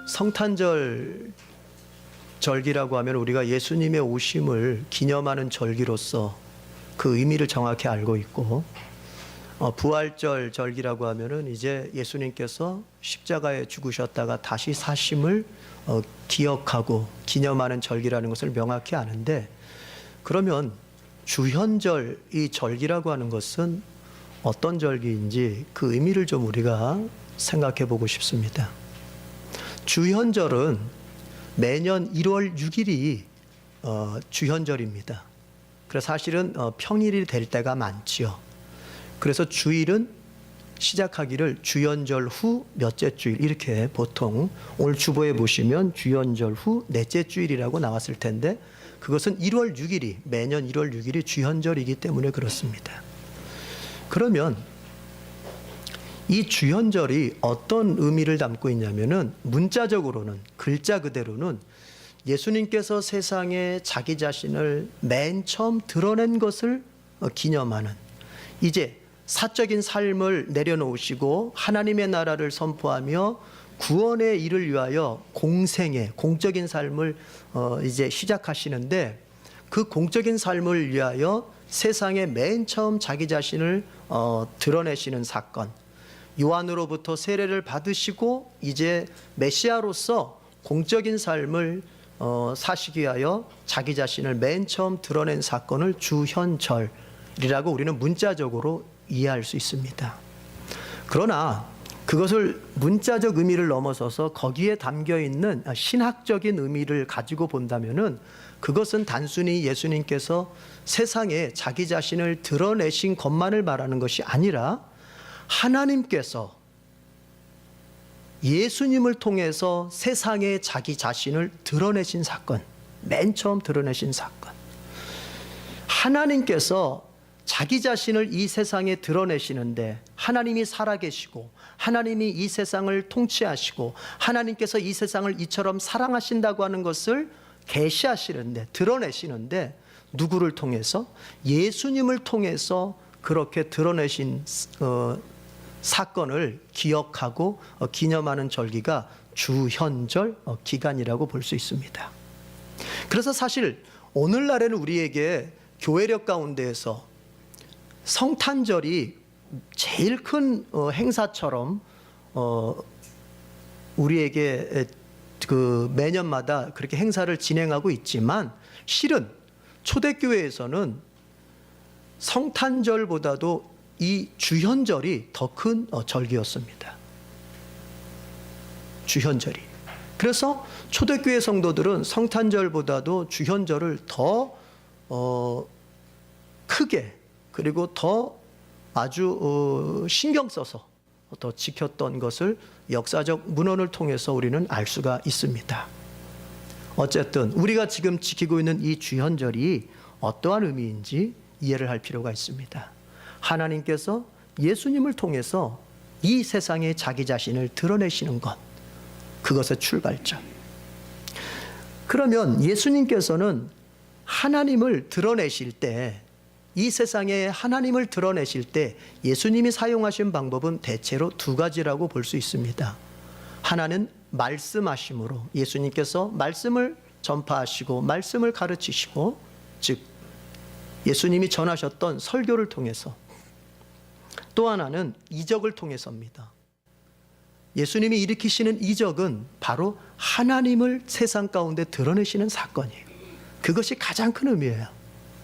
성탄절 절기라고 하면 우리가 예수님의 오심을 기념하는 절기로서 그 의미를 정확히 알고 있고, 부활절 절기라고 하면은 이제 예수님께서 십자가에 죽으셨다가 다시 사심을 기억하고 기념하는 절기라는 것을 명확히 아는데, 그러면 주현절 이 절기라고 하는 것은 어떤 절기인지 그 의미를 좀 우리가 생각해 보고 싶습니다. 주현절은 매년 1월 6일이 주현절입니다. 그래서 사실은 평일이 될 때가 많지요. 그래서 주일은 시작하기를 주현절 후 몇째 주일, 이렇게 보통 오늘 주보에 보시면 주현절 후 넷째 주일이라고 나왔을 텐데, 그것은 1월 6일이 매년 1월 6일이 주현절이기 때문에 그렇습니다. 그러면 이 주현절이 어떤 의미를 담고 있냐면은, 문자적으로는, 글자 그대로는 예수님께서 세상에 자기 자신을 맨 처음 드러낸 것을 기념하는, 이제 사적인 삶을 내려놓으시고 하나님의 나라를 선포하며 구원의 일을 위하여 공적인 삶을 이제 시작하시는데, 그 공적인 삶을 위하여 세상에 맨 처음 자기 자신을 드러내시는 사건, 요한으로부터 세례를 받으시고 이제 메시아로서 공적인 삶을 사시기 위하여 자기 자신을 맨 처음 드러낸 사건을 주현절이라고 우리는 문자적으로 이해할 수 있습니다. 그러나 그것을 문자적 의미를 넘어서서 거기에 담겨 있는 신학적인 의미를 가지고 본다면은, 그것은 단순히 예수님께서 세상에 자기 자신을 드러내신 것만을 말하는 것이 아니라, 하나님께서 예수님을 통해서 세상에 자기 자신을 드러내신 사건, 맨 처음 드러내신 사건, 하나님께서 자기 자신을 이 세상에 드러내시는데, 하나님이 살아계시고 하나님이 이 세상을 통치하시고 하나님께서 이 세상을 이처럼 사랑하신다고 하는 것을 계시하시는데, 드러내시는데, 누구를 통해서? 예수님을 통해서 그렇게 드러내신 사건을 기억하고 기념하는 절기가 주현절 기간이라고 볼 수 있습니다. 그래서 사실 오늘날에는 우리에게 교회력 가운데에서 성탄절이 제일 큰 행사처럼 우리에게 그 매년마다 그렇게 행사를 진행하고 있지만, 실은 초대교회에서는 성탄절보다도 이 주현절이 더 큰 절기였습니다. 주현절이. 그래서 초대교회 성도들은 성탄절보다도 주현절을 더 크게, 그리고 더 아주 신경 써서 더 지켰던 것을 역사적 문헌을 통해서 우리는 알 수가 있습니다. 어쨌든 우리가 지금 지키고 있는 이 주현절이 어떠한 의미인지 이해를 할 필요가 있습니다. 하나님께서 예수님을 통해서 이 세상에 자기 자신을 드러내시는 것, 그것의 출발점. 그러면 예수님께서는 하나님을 드러내실 때, 이 세상에 하나님을 드러내실 때 예수님이 사용하신 방법은 대체로 두 가지라고 볼 수 있습니다. 하나는 말씀하심으로, 예수님께서 말씀을 전파하시고 말씀을 가르치시고, 즉 예수님이 전하셨던 설교를 통해서, 또 하나는 이적을 통해서입니다. 예수님이 일으키시는 이적은 바로 하나님을 세상 가운데 드러내시는 사건이에요. 그것이 가장 큰 의미예요.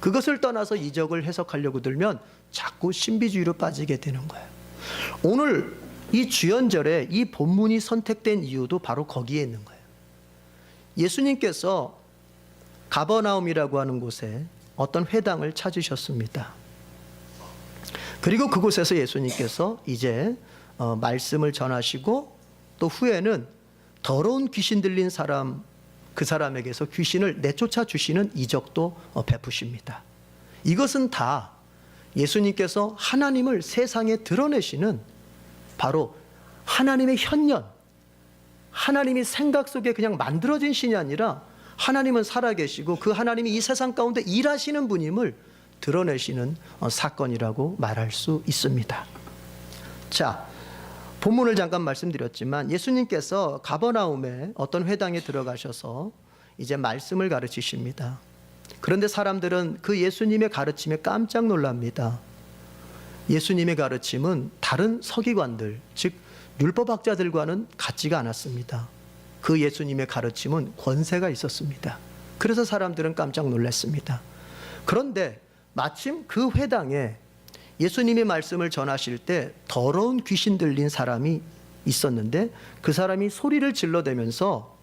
그것을 떠나서 이적을 해석하려고 들면 자꾸 신비주의로 빠지게 되는 거예요. 오늘 이 주현절에 이 본문이 선택된 이유도 바로 거기에 있는 거예요. 예수님께서 가버나움이라고 하는 곳에 어떤 회당을 찾으셨습니다. 그리고 그곳에서 예수님께서 이제 말씀을 전하시고, 또 후에는 더러운 귀신 들린 사람, 그 사람에게서 귀신을 내쫓아 주시는 이적도 베푸십니다. 이것은 다 예수님께서 하나님을 세상에 드러내시는, 바로 하나님의 현년, 하나님이 생각 속에 그냥 만들어진 신이 아니라 하나님은 살아계시고 그 하나님이 이 세상 가운데 일하시는 분임을 드러내시는 사건이라고 말할 수 있습니다. 자, 본문을 잠깐 말씀드렸지만 예수님께서 가버나움에 어떤 회당에 들어가셔서 이제 말씀을 가르치십니다. 그런데 사람들은 그 예수님의 가르침에 깜짝 놀랍니다. 예수님의 가르침은 다른 서기관들, 즉 율법학자들과는 같지가 않았습니다. 그 예수님의 가르침은 권세가 있었습니다. 그래서 사람들은 깜짝 놀랐습니다. 그런데 마침 그 회당에 예수님의 말씀을 전하실 때 더러운 귀신 들린 사람이 있었는데 그 사람이 소리를 질러대면서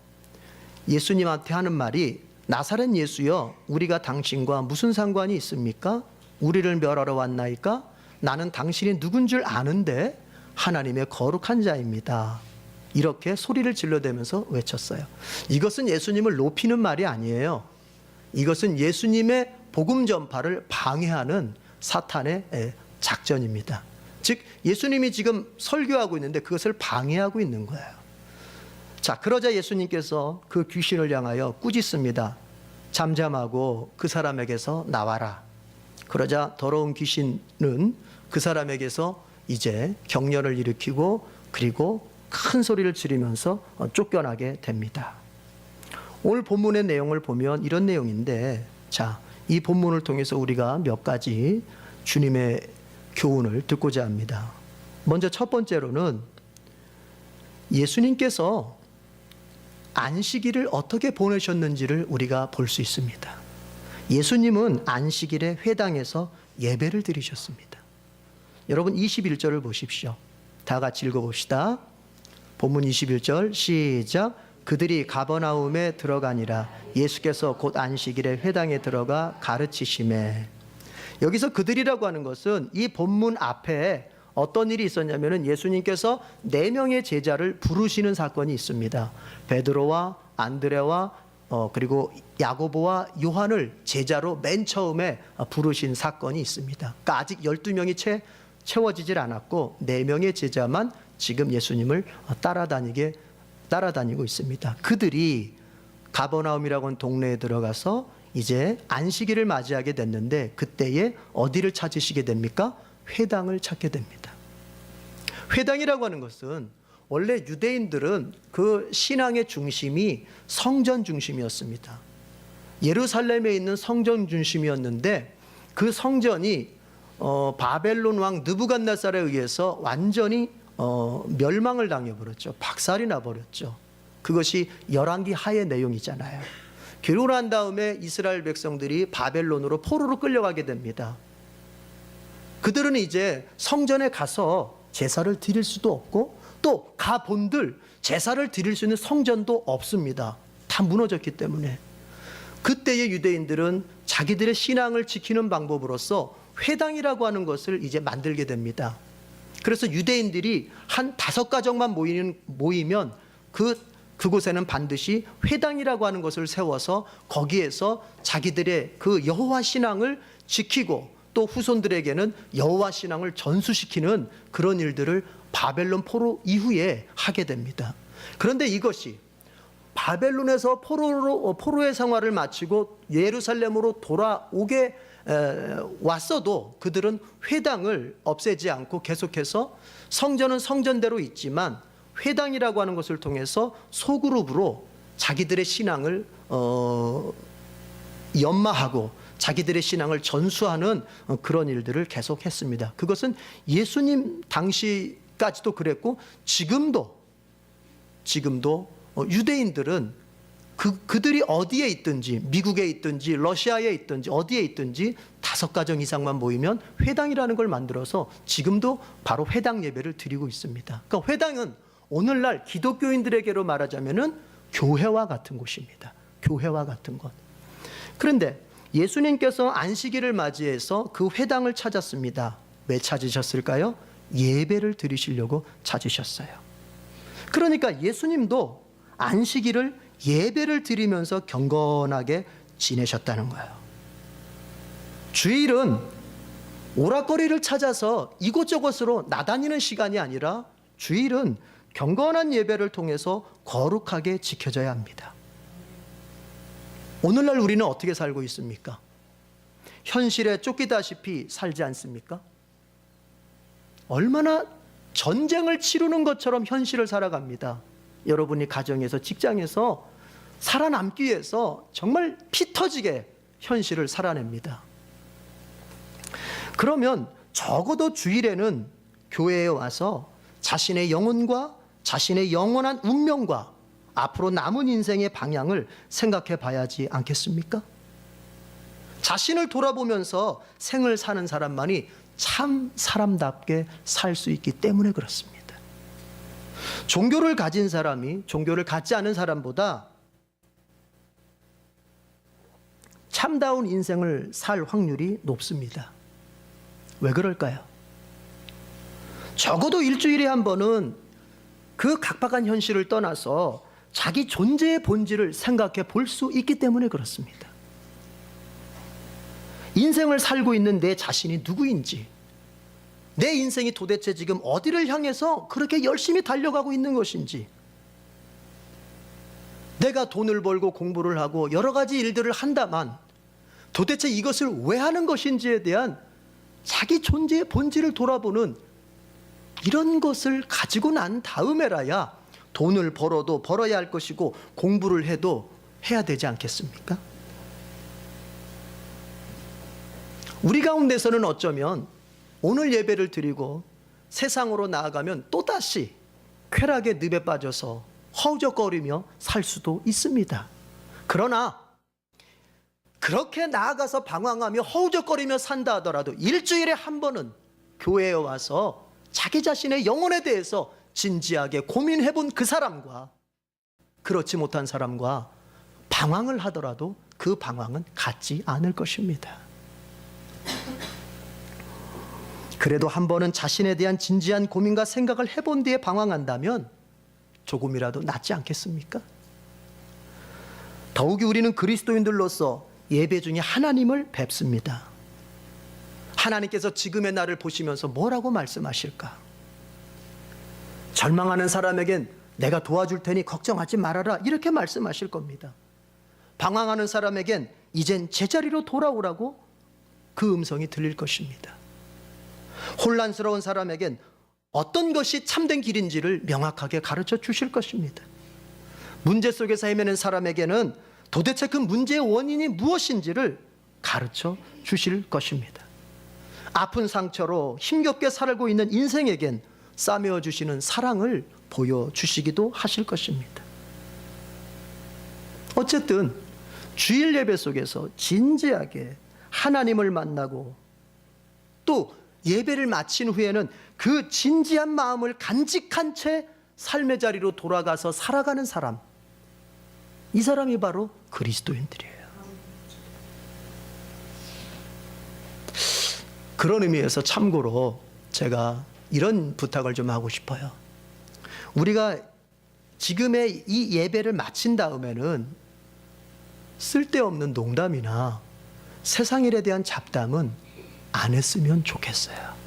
예수님한테 하는 말이 나사렛 예수여, 우리가 당신과 무슨 상관이 있습니까? 우리를 멸하러 왔나이까? 나는 당신이 누군 줄 아는데 하나님의 거룩한 자입니다. 이렇게 소리를 질러대면서 외쳤어요. 이것은 예수님을 높이는 말이 아니에요. 이것은 예수님의 복음 전파를 방해하는 사탄의 작전입니다. 즉 예수님이 지금 설교하고 있는데 그것을 방해하고 있는 거예요. 자, 그러자 예수님께서 그 귀신을 향하여 꾸짖습니다. 잠잠하고 그 사람에게서 나와라. 그러자 더러운 귀신은 그 사람에게서 이제 경련을 일으키고 그리고 큰 소리를 지르면서 쫓겨나게 됩니다. 오늘 본문의 내용을 보면 이런 내용인데, 자, 이 본문을 통해서 우리가 몇 가지 주님의 교훈을 듣고자 합니다. 먼저 첫 번째로는 예수님께서 안식일을 어떻게 보내셨는지를 우리가 볼 수 있습니다. 예수님은 안식일에 회당에서 예배를 드리셨습니다. 여러분 21절을 보십시오. 다 같이 읽어봅시다. 본문 21절 시작. 그들이 가버나움에 들어가니라. 예수께서 곧 안식일에 회당에 들어가 가르치시매. 여기서 그들이라고 하는 것은 이 본문 앞에 어떤 일이 있었냐면은 예수님께서 4명의 제자를 부르시는 사건이 있습니다. 베드로와 안드레와 그리고 야고보와 요한을 제자로 맨 처음에 부르신 사건이 있습니다. 그러니까 아직 12명이 채워지질 않았고 4명의 제자만 지금 예수님을 따라다니고 있습니다. 그들이 가버나움이라고 하는 동네에 들어가서 이제 안식일을 맞이하게 됐는데 그때에 어디를 찾으시게 됩니까? 회당을 찾게 됩니다. 회당이라고 하는 것은 원래 유대인들은 그 신앙의 중심이 성전 중심이었습니다. 예루살렘에 있는 성전 중심이었는데 그 성전이 바벨론 왕 느부갓네살에 의해서 완전히 멸망을 당해버렸죠. 박살이 나버렸죠. 그것이 열왕기 하의 내용이잖아요. 그러고 난 다음에 이스라엘 백성들이 바벨론으로 포로로 끌려가게 됩니다. 그들은 이제 성전에 가서 제사를 드릴 수도 없고 또 가본들 제사를 드릴 수 있는 성전도 없습니다. 다 무너졌기 때문에. 그때의 유대인들은 자기들의 신앙을 지키는 방법으로서 회당이라고 하는 것을 이제 만들게 됩니다. 그래서 유대인들이 한 5가정만 모이면 그곳에는 반드시 회당이라고 하는 것을 세워서 거기에서 자기들의 그 여호와 신앙을 지키고 또 후손들에게는 여호와 신앙을 전수시키는 그런 일들을 바벨론 포로 이후에 하게 됩니다. 그런데 이것이 바벨론에서 포로의 생활을 마치고 예루살렘으로 돌아오게 왔어도 그들은 회당을 없애지 않고 계속해서 성전은 성전대로 있지만 회당이라고 하는 것을 통해서 소그룹으로 자기들의 신앙을 연마하고 자기들의 신앙을 전수하는 그런 일들을 계속했습니다. 그것은 예수님 당시까지도 그랬고 지금도 유대인들은 그들이 어디에 있든지 미국에 있든지 러시아에 있든지 어디에 있든지 5가정 이상만 모이면 회당이라는 걸 만들어서 지금도 바로 회당 예배를 드리고 있습니다. 그러니까 회당은 오늘날 기독교인들에게로 말하자면은 교회와 같은 곳입니다. 교회와 같은 것. 그런데 예수님께서 안식일을 맞이해서 그 회당을 찾았습니다. 왜 찾으셨을까요? 예배를 드리시려고 찾으셨어요. 그러니까 예수님도 안식일을 예배를 드리면서 경건하게 지내셨다는 거예요. 주일은 오락거리를 찾아서 이곳저곳으로 나다니는 시간이 아니라 주일은 경건한 예배를 통해서 거룩하게 지켜져야 합니다. 오늘날 우리는 어떻게 살고 있습니까? 현실에 쫓기다시피 살지 않습니까? 얼마나 전쟁을 치르는 것처럼 현실을 살아갑니다. 여러분이 가정에서, 직장에서 살아남기 위해서 정말 피 터지게 현실을 살아냅니다. 그러면 적어도 주일에는 교회에 와서 자신의 영혼과 자신의 영원한 운명과 앞으로 남은 인생의 방향을 생각해 봐야지 않겠습니까? 자신을 돌아보면서 생을 사는 사람만이 참 사람답게 살 수 있기 때문에 그렇습니다. 종교를 가진 사람이 종교를 갖지 않은 사람보다 참다운 인생을 살 확률이 높습니다. 왜 그럴까요? 적어도 일주일에 한 번은 그 각박한 현실을 떠나서 자기 존재의 본질을 생각해 볼 수 있기 때문에 그렇습니다. 인생을 살고 있는 내 자신이 누구인지, 내 인생이 도대체 지금 어디를 향해서 그렇게 열심히 달려가고 있는 것인지, 내가 돈을 벌고 공부를 하고 여러 가지 일들을 한다만 도대체 이것을 왜 하는 것인지에 대한 자기 존재의 본질을 돌아보는 이런 것을 가지고 난 다음에라야 돈을 벌어도 벌어야 할 것이고 공부를 해도 해야 되지 않겠습니까? 우리 가운데서는 어쩌면 오늘 예배를 드리고 세상으로 나아가면 또다시 쾌락의 늪에 빠져서 허우적거리며 살 수도 있습니다. 그러나 그렇게 나아가서 방황하며 허우적거리며 산다 하더라도 일주일에 한 번은 교회에 와서 자기 자신의 영혼에 대해서 진지하게 고민해본 그 사람과 그렇지 못한 사람과 방황을 하더라도 그 방황은 같지 않을 것입니다. 그래도 한 번은 자신에 대한 진지한 고민과 생각을 해본 뒤에 방황한다면 조금이라도 낫지 않겠습니까? 더욱이 우리는 그리스도인들로서 예배 중에 하나님을 뵙습니다. 하나님께서 지금의 나를 보시면서 뭐라고 말씀하실까? 절망하는 사람에겐 내가 도와줄 테니 걱정하지 말아라, 이렇게 말씀하실 겁니다. 방황하는 사람에겐 이젠 제자리로 돌아오라고 그 음성이 들릴 것입니다. 혼란스러운 사람에겐 어떤 것이 참된 길인지를 명확하게 가르쳐 주실 것입니다. 문제 속에서 헤매는 사람에게는 도대체 그 문제의 원인이 무엇인지를 가르쳐 주실 것입니다. 아픈 상처로 힘겹게 살고 있는 인생에겐 싸매어 주시는 사랑을 보여주시기도 하실 것입니다. 어쨌든 주일 예배 속에서 진지하게 하나님을 만나고 또 예배를 마친 후에는 그 진지한 마음을 간직한 채 삶의 자리로 돌아가서 살아가는 사람, 이 사람이 바로 그리스도인들이에요. 그런 의미에서 참고로 제가 이런 부탁을 좀 하고 싶어요. 우리가 지금의 이 예배를 마친 다음에는 쓸데없는 농담이나 세상 일에 대한 잡담은 안 했으면 좋겠어요.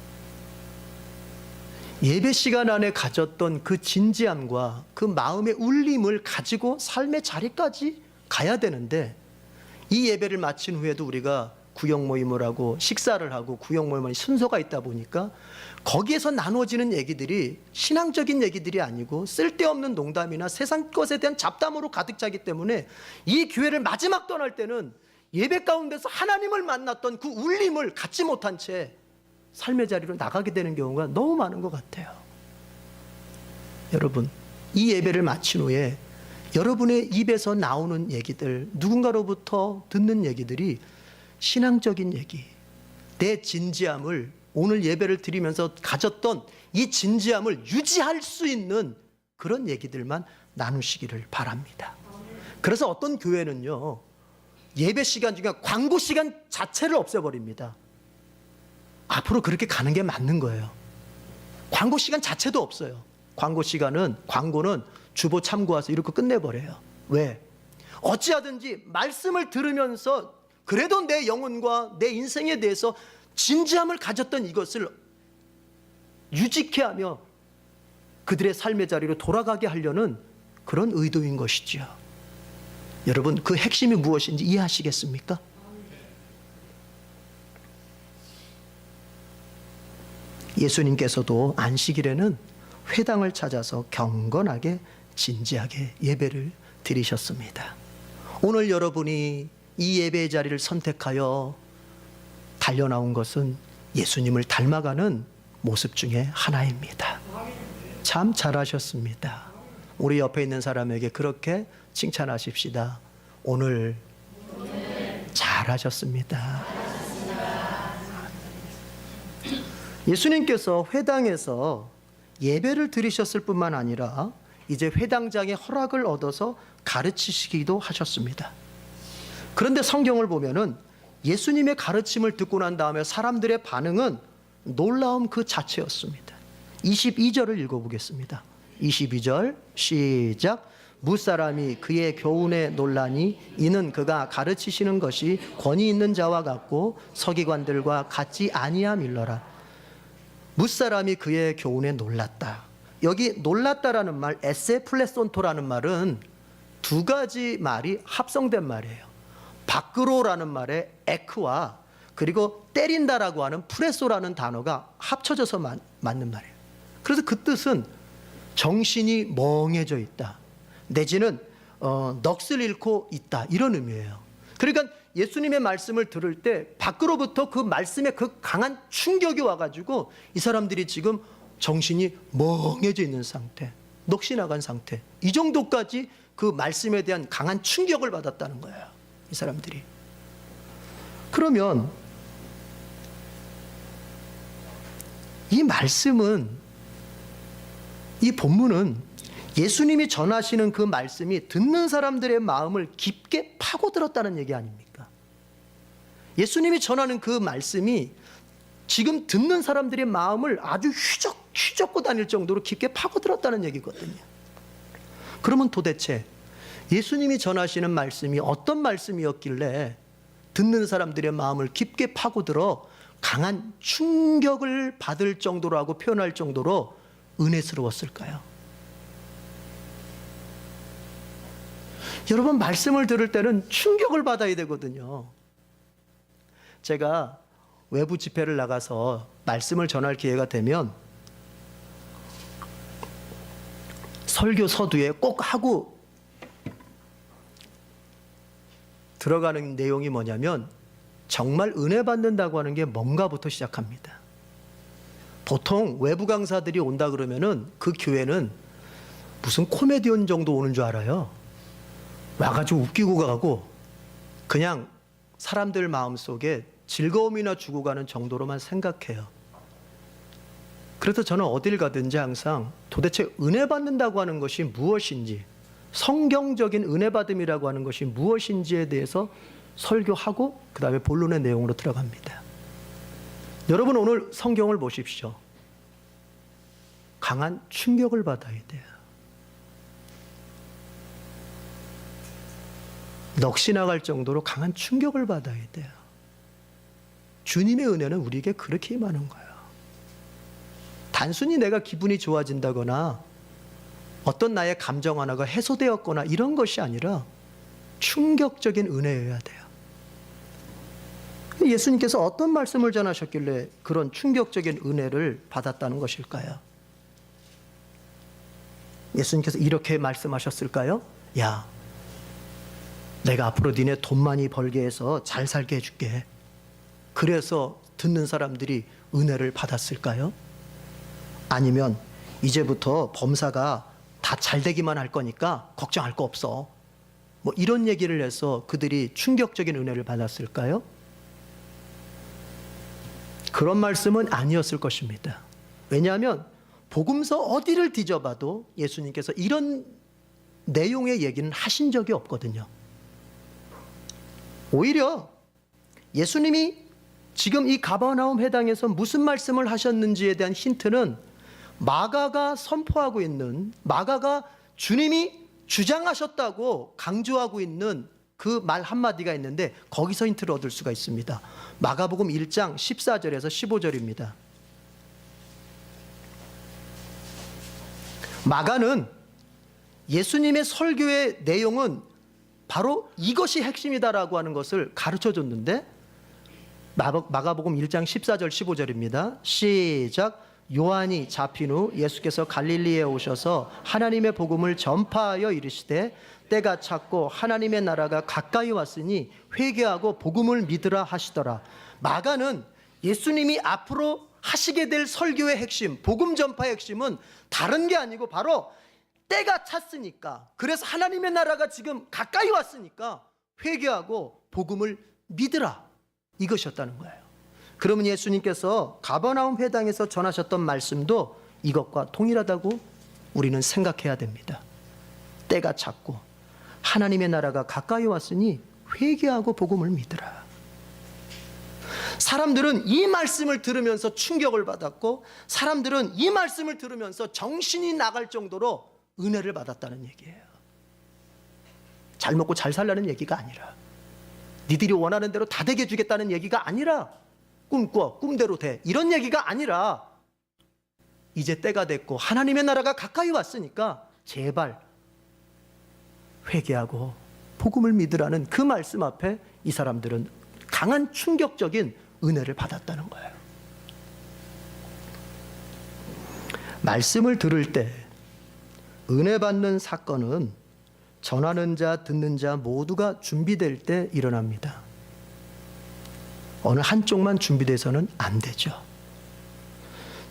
예배 시간 안에 가졌던 그 진지함과 그 마음의 울림을 가지고 삶의 자리까지 가야 되는데, 이 예배를 마친 후에도 우리가 구역 모임을 하고 식사를 하고 구역 모임의 순서가 있다 보니까 거기에서 나누어지는 얘기들이 신앙적인 얘기들이 아니고 쓸데없는 농담이나 세상 것에 대한 잡담으로 가득 차기 때문에 이 교회를 마지막 떠날 때는 예배 가운데서 하나님을 만났던 그 울림을 갖지 못한 채 삶의 자리로 나가게 되는 경우가 너무 많은 것 같아요. 여러분, 이 예배를 마친 후에 여러분의 입에서 나오는 얘기들, 누군가로부터 듣는 얘기들이 신앙적인 얘기, 내 진지함을, 오늘 예배를 드리면서 가졌던 이 진지함을 유지할 수 있는 그런 얘기들만 나누시기를 바랍니다. 그래서 어떤 교회는요, 예배 시간 중에 광고 시간 자체를 없애버립니다. 앞으로 그렇게 가는 게 맞는 거예요. 광고 시간 자체도 없어요. 광고는 주보 참고 와서 이렇게 끝내버려요. 왜? 어찌하든지 말씀을 들으면서 그래도 내 영혼과 내 인생에 대해서 진지함을 가졌던 이것을 유지케 하며 그들의 삶의 자리로 돌아가게 하려는 그런 의도인 것이죠. 여러분, 그 핵심이 무엇인지 이해하시겠습니까? 예수님께서도 안식일에는 회당을 찾아서 경건하게 진지하게 예배를 드리셨습니다. 오늘 여러분이 이 예배의 자리를 선택하여 달려나온 것은 예수님을 닮아가는 모습 중에 하나입니다. 참 잘하셨습니다. 우리 옆에 있는 사람에게 그렇게 칭찬하십시다. 오늘 잘하셨습니다. 예수님께서 회당에서 예배를 드리셨을 뿐만 아니라 이제 회당장의 허락을 얻어서 가르치시기도 하셨습니다. 그런데 성경을 보면은 예수님의 가르침을 듣고 난 다음에 사람들의 반응은 놀라움 그 자체였습니다. 22절을 읽어보겠습니다. 22절 시작. 무사람이 그의 교훈에 놀라니 이는 그가 가르치시는 것이 권위 있는 자와 같고 서기관들과 같지 아니함일러라. 무사람이 그의 교훈에 놀랐다. 여기 놀랐다라는 말, 에세 플레손토라는 말은 두 가지 말이 합성된 말이에요. 밖으로라는 말에 에크와 그리고 때린다라고 하는 프레소라는 단어가 합쳐져서 맞는 말이에요. 그래서 그 뜻은 정신이 멍해져 있다, 내지는 넋을 잃고 있다, 이런 의미예요. 그러니까 예수님의 말씀을 들을 때 밖으로부터 그 말씀에 그 강한 충격이 와가지고 이 사람들이 지금 정신이 멍해져 있는 상태, 넋이 나간 상태, 이 정도까지 그 말씀에 대한 강한 충격을 받았다는 거예요, 이 사람들이. 그러면 이 말씀은, 이 본문은 예수님이 전하시는 그 말씀이 듣는 사람들의 마음을 깊게 파고들었다는 얘기 아닙니까? 예수님이 전하는 그 말씀이 지금 듣는 사람들의 마음을 아주 휘젓고 다닐 정도로 깊게 파고들었다는 얘기거든요. 그러면 도대체 예수님이 전하시는 말씀이 어떤 말씀이었길래 듣는 사람들의 마음을 깊게 파고들어 강한 충격을 받을 정도로 하고 표현할 정도로 은혜스러웠을까요? 여러분, 말씀을 들을 때는 충격을 받아야 되거든요. 제가 외부 집회를 나가서 말씀을 전할 기회가 되면 설교 서두에 꼭 하고 들어가는 내용이 뭐냐면 정말 은혜 받는다고 하는 게 뭔가부터 시작합니다. 보통 외부 강사들이 온다 그러면은 그 교회는 무슨 코미디언 정도 오는 줄 알아요. 와가지고 웃기고 가고 그냥 사람들 마음속에 즐거움이나 주고 가는 정도로만 생각해요. 그래서 저는 어딜 가든지 항상 도대체 은혜 받는다고 하는 것이 무엇인지, 성경적인 은혜 받음이라고 하는 것이 무엇인지에 대해서 설교하고 그 다음에 본론의 내용으로 들어갑니다. 여러분, 오늘 성경을 보십시오. 강한 충격을 받아야 돼요. 넋이 나갈 정도로 강한 충격을 받아야 돼요. 주님의 은혜는 우리에게 그렇게 임하는 거예요. 단순히 내가 기분이 좋아진다거나 어떤 나의 감정 하나가 해소되었거나 이런 것이 아니라 충격적인 은혜여야 돼요. 예수님께서 어떤 말씀을 전하셨길래 그런 충격적인 은혜를 받았다는 것일까요? 예수님께서 이렇게 말씀하셨을까요? 야, 내가 앞으로 니네 돈 많이 벌게 해서 잘 살게 해줄게. 그래서 듣는 사람들이 은혜를 받았을까요? 아니면 이제부터 범사가 다 잘 되기만 할 거니까 걱정할 거 없어, 뭐 이런 얘기를 해서 그들이 충격적인 은혜를 받았을까요? 그런 말씀은 아니었을 것입니다. 왜냐하면 복음서 어디를 뒤져봐도 예수님께서 이런 내용의 얘기는 하신 적이 없거든요. 오히려 예수님이 지금 이 가버나움 회당에서 무슨 말씀을 하셨는지에 대한 힌트는 마가가 선포하고 있는, 마가가 주님이 주장하셨다고 강조하고 있는 그 말 한마디가 있는데 거기서 힌트를 얻을 수가 있습니다. 마가복음 1장 14절에서 15절입니다. 마가는 예수님의 설교의 내용은 바로 이것이 핵심이다라고 하는 것을 가르쳐 줬는데 마가복음 1장 14절 15절입니다. 시작. 요한이 잡힌 후 예수께서 갈릴리에 오셔서 하나님의 복음을 전파하여 이르시되 때가 찼고 하나님의 나라가 가까이 왔으니 회개하고 복음을 믿으라 하시더라. 마가는 예수님이 앞으로 하시게 될 설교의 핵심, 복음 전파의 핵심은 다른 게 아니고 바로 때가 찼으니까, 그래서 하나님의 나라가 지금 가까이 왔으니까 회개하고 복음을 믿으라, 이것이었다는 거예요. 그러면 예수님께서 가버나움 회당에서 전하셨던 말씀도 이것과 동일하다고 우리는 생각해야 됩니다. 때가 찼고 하나님의 나라가 가까이 왔으니 회개하고 복음을 믿으라. 사람들은 이 말씀을 들으면서 충격을 받았고, 사람들은 이 말씀을 들으면서 정신이 나갈 정도로 은혜를 받았다는 얘기예요. 잘 먹고 잘 살라는 얘기가 아니라, 니들이 원하는 대로 다 되게 해주겠다는 얘기가 아니라, 꿈꿔 꿈대로 돼, 이런 얘기가 아니라, 이제 때가 됐고 하나님의 나라가 가까이 왔으니까 제발 회개하고 복음을 믿으라는 그 말씀 앞에 이 사람들은 강한 충격적인 은혜를 받았다는 거예요. 말씀을 들을 때 은혜 받는 사건은 전하는 자, 듣는 자 모두가 준비될 때 일어납니다. 어느 한쪽만 준비돼서는 안 되죠.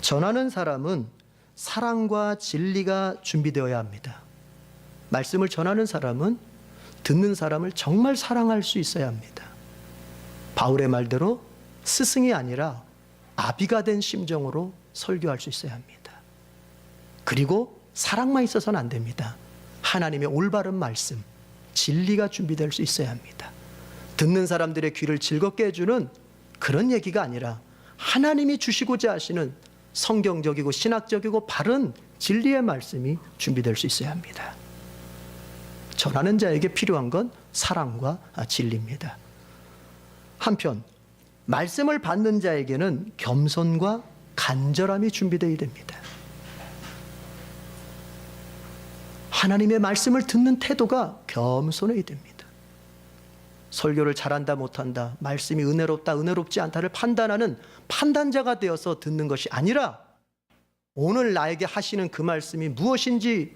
전하는 사람은 사랑과 진리가 준비되어야 합니다. 말씀을 전하는 사람은 듣는 사람을 정말 사랑할 수 있어야 합니다. 바울의 말대로 스승이 아니라 아비가 된 심정으로 설교할 수 있어야 합니다. 그리고 사랑만 있어서는 안 됩니다. 하나님의 올바른 말씀, 진리가 준비될 수 있어야 합니다. 듣는 사람들의 귀를 즐겁게 해주는 그런 얘기가 아니라 하나님이 주시고자 하시는 성경적이고 신학적이고 바른 진리의 말씀이 준비될 수 있어야 합니다. 전하는 자에게 필요한 건 사랑과 진리입니다. 한편 말씀을 받는 자에게는 겸손과 간절함이 준비되어야 됩니다. 하나님의 말씀을 듣는 태도가 겸손해야 됩니다. 설교를 잘한다 못한다, 말씀이 은혜롭다 은혜롭지 않다를 판단하는 판단자가 되어서 듣는 것이 아니라, 오늘 나에게 하시는 그 말씀이 무엇인지,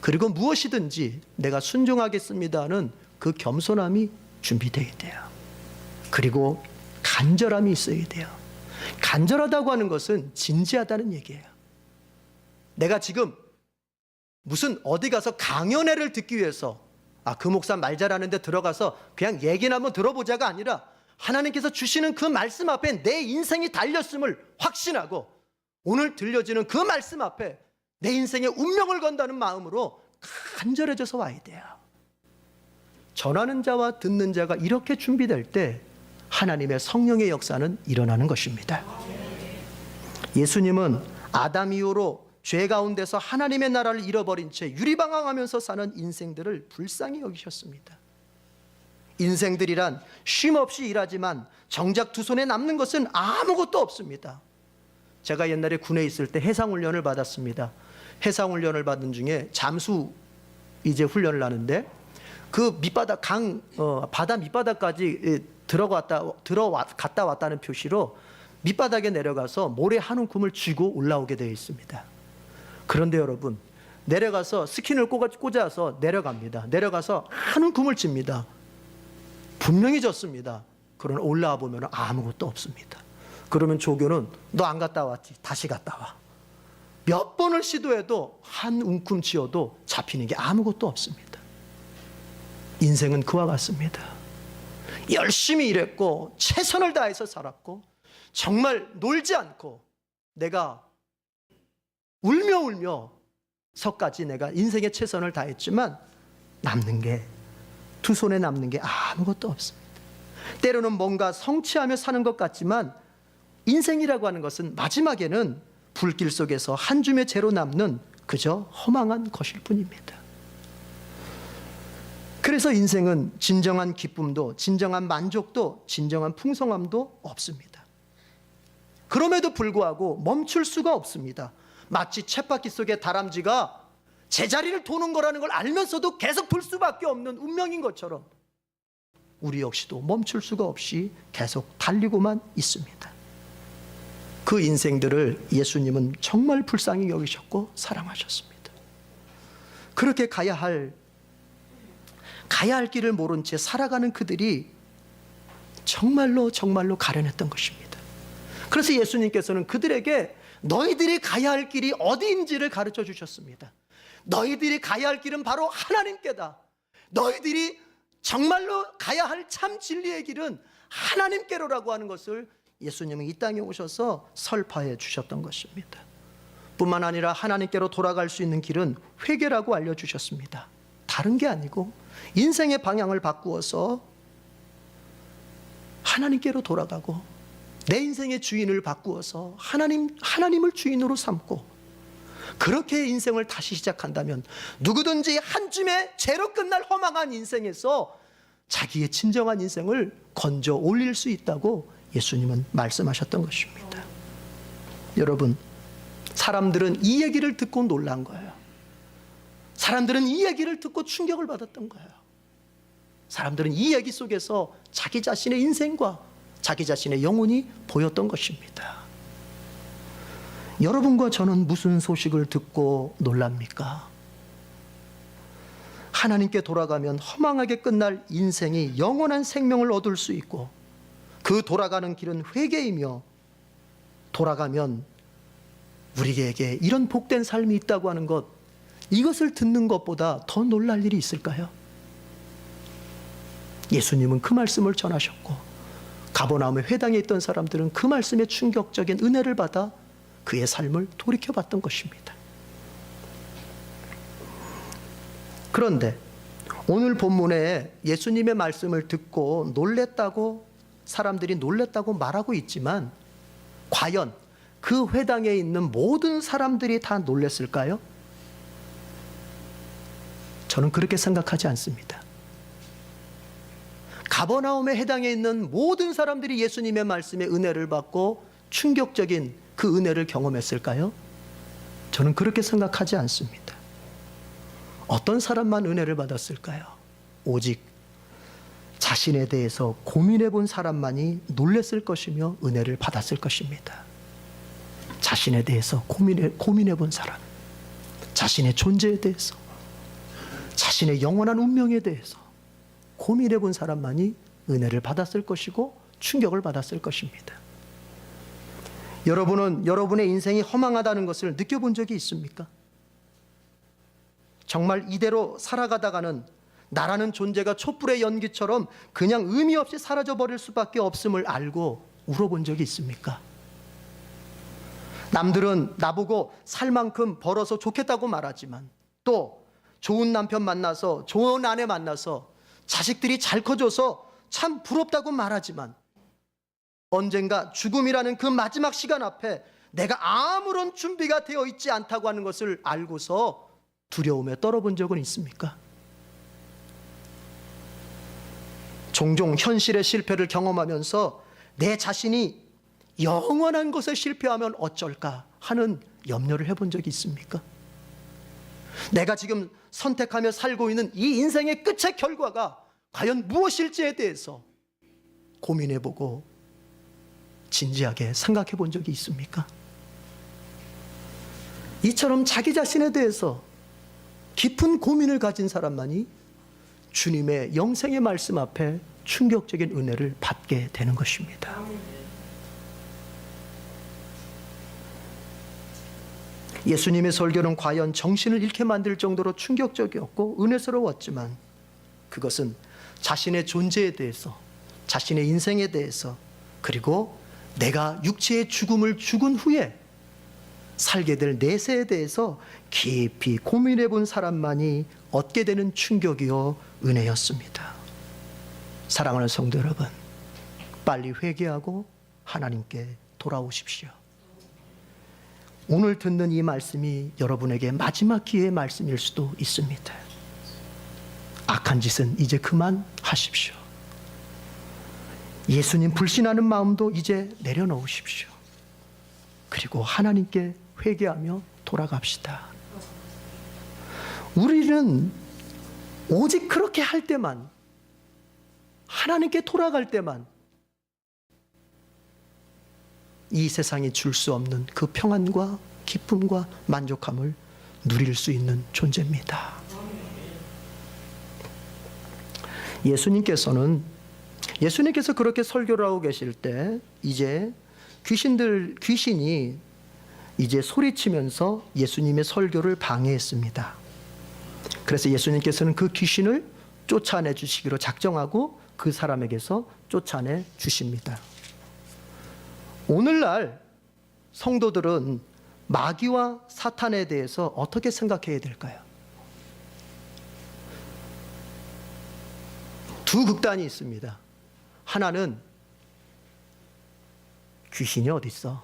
그리고 무엇이든지 내가 순종하겠습니다 하는 그 겸손함이 준비되어야 돼요. 그리고 간절함이 있어야 돼요. 간절하다고 하는 것은 진지하다는 얘기예요. 내가 지금 무슨 어디 가서 강연회를 듣기 위해서 그 목사 말 잘하는데 들어가서 그냥 얘기나 한번 들어보자가 아니라, 하나님께서 주시는 그 말씀 앞에 내 인생이 달렸음을 확신하고 오늘 들려지는 그 말씀 앞에 내 인생의 운명을 건다는 마음으로 간절해져서 와야 돼요. 전하는 자와 듣는 자가 이렇게 준비될 때 하나님의 성령의 역사는 일어나는 것입니다. 예수님은 아담 이후로 죄 가운데서 하나님의 나라를 잃어버린 채 유리방황하면서 사는 인생들을 불쌍히 여기셨습니다. 인생들이란 쉼없이 일하지만 정작 두 손에 남는 것은 아무것도 없습니다. 제가 옛날에 군에 있을 때 해상훈련을 받았습니다. 해상훈련을 받은 중에 잠수 이제 훈련을 하는데, 그 밑바닥 바다 밑바닥까지 갔다 왔다는 표시로 밑바닥에 내려가서 모래 한 움큼을 쥐고 올라오게 되어 있습니다. 그런데 여러분, 내려가서 스킨을 꽂아서 내려갑니다. 내려가서 한 움큼을 칩니다. 분명히 졌습니다. 그러나 올라와 보면 아무것도 없습니다. 그러면 조교는 너 안 갔다 왔지? 다시 갔다 와. 몇 번을 시도해도 한 움큼 쥐어도 잡히는 게 아무것도 없습니다. 인생은 그와 같습니다. 열심히 일했고 최선을 다해서 살았고 정말 놀지 않고 내가 울며 서까지 내가 인생의 최선을 다했지만 남는 게, 두 손에 남는 게 아무것도 없습니다. 때로는 뭔가 성취하며 사는 것 같지만 인생이라고 하는 것은 마지막에는 불길 속에서 한 줌의 재로 남는 그저 허망한 것일 뿐입니다. 그래서 인생은 진정한 기쁨도, 진정한 만족도, 진정한 풍성함도 없습니다. 그럼에도 불구하고 멈출 수가 없습니다. 마치 쳇바퀴 속의 다람쥐가 제자리를 도는 거라는 걸 알면서도 계속 돌 수밖에 없는 운명인 것처럼 우리 역시도 멈출 수가 없이 계속 달리고만 있습니다. 그 인생들을 예수님은 정말 불쌍히 여기셨고 사랑하셨습니다. 그렇게 가야 할 길을 모른 채 살아가는 그들이 정말로 가련했던 것입니다. 그래서 예수님께서는 그들에게 너희들이 가야 할 길이 어디인지를 가르쳐 주셨습니다. 너희들이 가야 할 길은 바로 하나님께다. 너희들이 정말로 가야 할 참 진리의 길은 하나님께로라고 하는 것을 예수님은 이 땅에 오셔서 설파해 주셨던 것입니다. 뿐만 아니라 하나님께로 돌아갈 수 있는 길은 회개라고 알려주셨습니다. 다른 게 아니고 인생의 방향을 바꾸어서 하나님께로 돌아가고 내 인생의 주인을 바꾸어서 하나님을 주인으로 삼고 그렇게 인생을 다시 시작한다면 누구든지 한 줌의 죄로 끝날 허망한 인생에서 자기의 진정한 인생을 건져 올릴 수 있다고 예수님은 말씀하셨던 것입니다. 여러분, 사람들은 이 얘기를 듣고 놀란 거예요. 사람들은 이 얘기를 듣고 충격을 받았던 거예요. 사람들은 이 얘기 속에서 자기 자신의 인생과 자기 자신의 영혼이 보였던 것입니다. 여러분과 저는 무슨 소식을 듣고 놀랍니까? 하나님께 돌아가면 허망하게 끝날 인생이 영원한 생명을 얻을 수 있고 그 돌아가는 길은 회개이며 돌아가면 우리에게 이런 복된 삶이 있다고 하는 것, 이것을 듣는 것보다 더 놀랄 일이 있을까요? 예수님은 그 말씀을 전하셨고 가버나움의 회당에 있던 사람들은 그 말씀에 충격적인 은혜를 받아 그의 삶을 돌이켜봤던 것입니다. 그런데 오늘 본문에 예수님의 말씀을 듣고 놀랬다고 사람들이 놀랬다고 말하고 있지만 과연 그 회당에 있는 모든 사람들이 다 놀랬을까요? 저는 그렇게 생각하지 않습니다. 가버나움의 회당에 있는 모든 사람들이 예수님의 말씀에 은혜를 받고 충격적인 그 은혜를 경험했을까요? 저는 그렇게 생각하지 않습니다. 어떤 사람만 은혜를 받았을까요? 오직 자신에 대해서 고민해 본 사람만이 놀랬을 것이며 은혜를 받았을 것입니다. 자신에 대해서 고민해 본 사람, 자신의 존재에 대해서, 자신의 영원한 운명에 대해서 고민해 본 사람만이 은혜를 받았을 것이고 충격을 받았을 것입니다. 여러분은 여러분의 인생이 허망하다는 것을 느껴본 적이 있습니까? 정말 이대로 살아가다가는 나라는 존재가 촛불의 연기처럼 그냥 의미 없이 사라져버릴 수밖에 없음을 알고 울어본 적이 있습니까? 남들은 나보고 살 만큼 벌어서 좋겠다고 말하지만 또 좋은 남편 만나서 좋은 아내 만나서 자식들이 잘 커져서 참 부럽다고 말하지만 언젠가 죽음이라는 그 마지막 시간 앞에 내가 아무런 준비가 되어 있지 않다고 하는 것을 알고서 두려움에 떨어본 적은 있습니까? 종종 현실의 실패를 경험하면서 내 자신이 영원한 것에 실패하면 어쩔까 하는 염려를 해본 적이 있습니까? 내가 지금 선택하며 살고 있는 이 인생의 끝의 결과가 과연 무엇일지에 대해서 고민해보고 진지하게 생각해 본 적이 있습니까? 이처럼 자기 자신에 대해서 깊은 고민을 가진 사람만이 주님의 영생의 말씀 앞에 충격적인 은혜를 받게 되는 것입니다. 예수님의 설교는 과연 정신을 잃게 만들 정도로 충격적이었고 은혜스러웠지만 그것은 자신의 존재에 대해서, 자신의 인생에 대해서, 그리고 내가 육체의 죽음을 죽은 후에 살게 될 내세에 대해서 깊이 고민해 본 사람만이 얻게 되는 충격이요 은혜였습니다. 사랑하는 성도 여러분, 빨리 회개하고 하나님께 돌아오십시오. 오늘 듣는 이 말씀이 여러분에게 마지막 기회의 말씀일 수도 있습니다. 악한 짓은 이제 그만하십시오. 예수님 불신하는 마음도 이제 내려놓으십시오. 그리고 하나님께 회개하며 돌아갑시다. 우리는 오직 그렇게 할 때만, 하나님께 돌아갈 때만 이 세상이 줄 수 없는 그 평안과 기쁨과 만족함을 누릴 수 있는 존재입니다. 예수님께서 그렇게 설교를 하고 계실 때 이제 귀신이 이제 소리치면서 예수님의 설교를 방해했습니다. 그래서 예수님께서는 그 귀신을 쫓아내 주시기로 작정하고 그 사람에게서 쫓아내 주십니다. 오늘날 성도들은 마귀와 사탄에 대해서 어떻게 생각해야 될까요? 두 극단이 있습니다. 하나는 귀신이 어디 있어?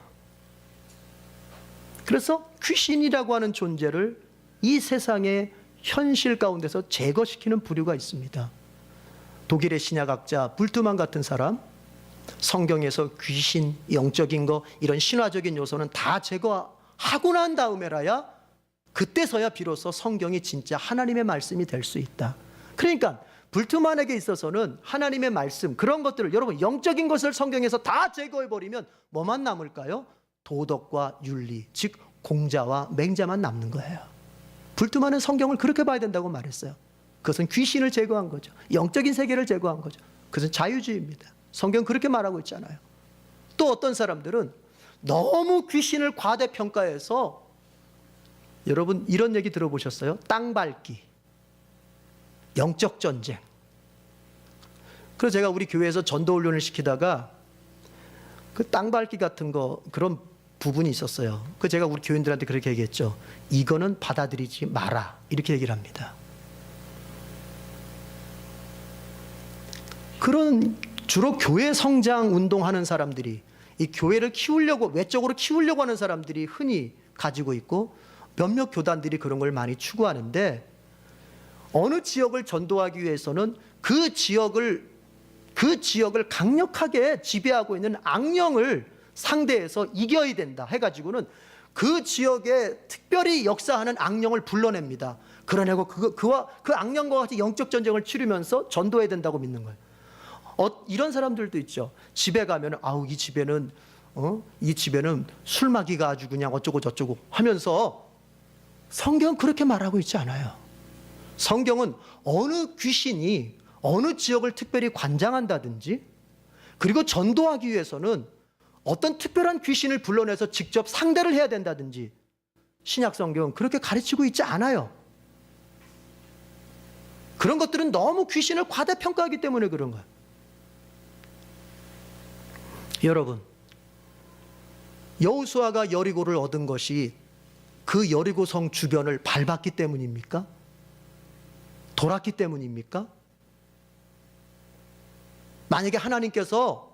그래서 귀신이라고 하는 존재를 이 세상의 현실 가운데서 제거시키는 부류가 있습니다. 독일의 신약학자 불트만 같은 사람, 성경에서 귀신, 영적인 거, 이런 신화적인 요소는 다 제거하고 난 다음에라야 그때서야 비로소 성경이 진짜 하나님의 말씀이 될 수 있다. 그러니까 불트만에게 있어서는 하나님의 말씀, 그런 것들을, 여러분 영적인 것을 성경에서 다 제거해버리면 뭐만 남을까요? 도덕과 윤리, 즉 공자와 맹자만 남는 거예요. 불트만은 성경을 그렇게 봐야 된다고 말했어요. 그것은 귀신을 제거한 거죠. 영적인 세계를 제거한 거죠. 그것은 자유주의입니다. 성경 그렇게 말하고 있잖아요. 또 어떤 사람들은 너무 귀신을 과대평가해서, 여러분 이런 얘기 들어보셨어요? 땅 밟기, 영적 전쟁. 그래서 제가 우리 교회에서 전도 훈련을 시키다가 그 땅 밟기 같은 거, 그런 부분이 있었어요. 그 제가 우리 교인들한테 그렇게 얘기했죠. 이거는 받아들이지 마라, 이렇게 얘기를 합니다. 그런 주로 교회 성장 운동하는 사람들이, 이 교회를 키우려고, 외적으로 키우려고 하는 사람들이 흔히 가지고 있고, 몇몇 교단들이 그런 걸 많이 추구하는데, 어느 지역을 전도하기 위해서는 그 지역을 강력하게 지배하고 있는 악령을 상대해서 이겨야 된다 해가지고는 그 지역에 특별히 역사하는 악령을 불러냅니다. 그러내고 그 악령과 같이 영적 전쟁을 치르면서 전도해야 된다고 믿는 거예요. 이런 사람들도 있죠. 집에 가면 이 집에는 술 마귀가 아주 그냥 어쩌고 저쩌고 하면서, 성경은 그렇게 말하고 있지 않아요. 성경은 어느 귀신이 어느 지역을 특별히 관장한다든지, 그리고 전도하기 위해서는 어떤 특별한 귀신을 불러내서 직접 상대를 해야 된다든지, 신약 성경은 그렇게 가르치고 있지 않아요. 그런 것들은 너무 귀신을 과대평가하기 때문에 그런 거예요. 여러분, 여호수아가 여리고를 얻은 것이 그 여리고성 주변을 밟았기 때문입니까? 돌았기 때문입니까? 만약에 하나님께서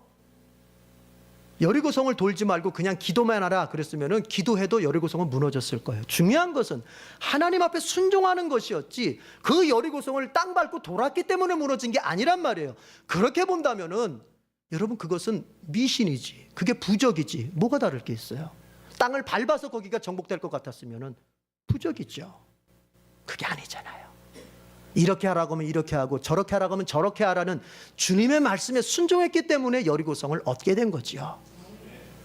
여리고성을 돌지 말고 그냥 기도만 하라 그랬으면 기도해도 여리고성은 무너졌을 거예요. 중요한 것은 하나님 앞에 순종하는 것이었지, 그 여리고성을 땅 밟고 돌았기 때문에 무너진 게 아니란 말이에요. 그렇게 본다면은 여러분, 그것은 미신이지, 그게 부적이지 뭐가 다를 게 있어요. 땅을 밟아서 거기가 정복될 것 같았으면 부적이죠. 그게 아니잖아요. 이렇게 하라고 하면 이렇게 하고 저렇게 하라고 하면 저렇게 하라는 주님의 말씀에 순종했기 때문에 여리고성을 얻게 된 거지요.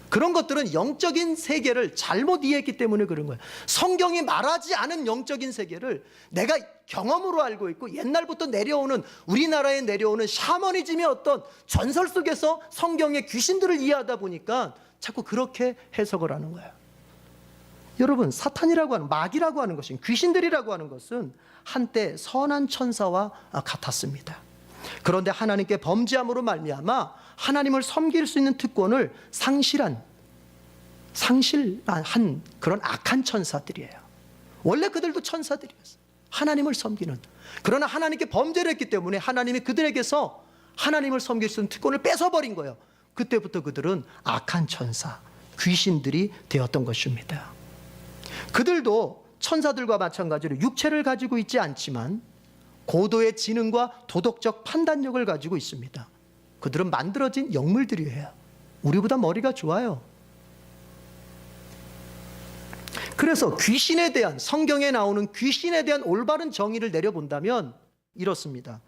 그런 것들은 영적인 세계를 잘못 이해했기 때문에 그런 거예요. 성경이 말하지 않은 영적인 세계를 내가 경험으로 알고 있고, 옛날부터 내려오는, 우리나라에 내려오는 샤머니즘의 어떤 전설 속에서 성경의 귀신들을 이해하다 보니까 자꾸 그렇게 해석을 하는 거예요. 여러분, 사탄이라고 하는, 마귀라고 하는 것은, 귀신들이라고 하는 것은 한때 선한 천사와 같았습니다. 그런데 하나님께 범죄함으로 말미암아 하나님을 섬길 수 있는 특권을 상실한 그런 악한 천사들이에요. 원래 그들도 천사들이었어요. 하나님을 섬기는. 그러나 하나님께 범죄를 했기 때문에 하나님이 그들에게서 하나님을 섬길 수 있는 특권을 뺏어버린 거예요. 그때부터 그들은 악한 천사, 귀신들이 되었던 것입니다. 그들도 천사들과 마찬가지로 육체를 가지고 있지 않지만 고도의 지능과 도덕적 판단력을 가지고 있습니다. 그들은 만들어진 영물들이에요. 우리보다 머리가 좋아요. 그래서 귀신에 대한, 성경에 나오는 귀신에 대한 올바른 정의를 내려본다면 이렇습니다.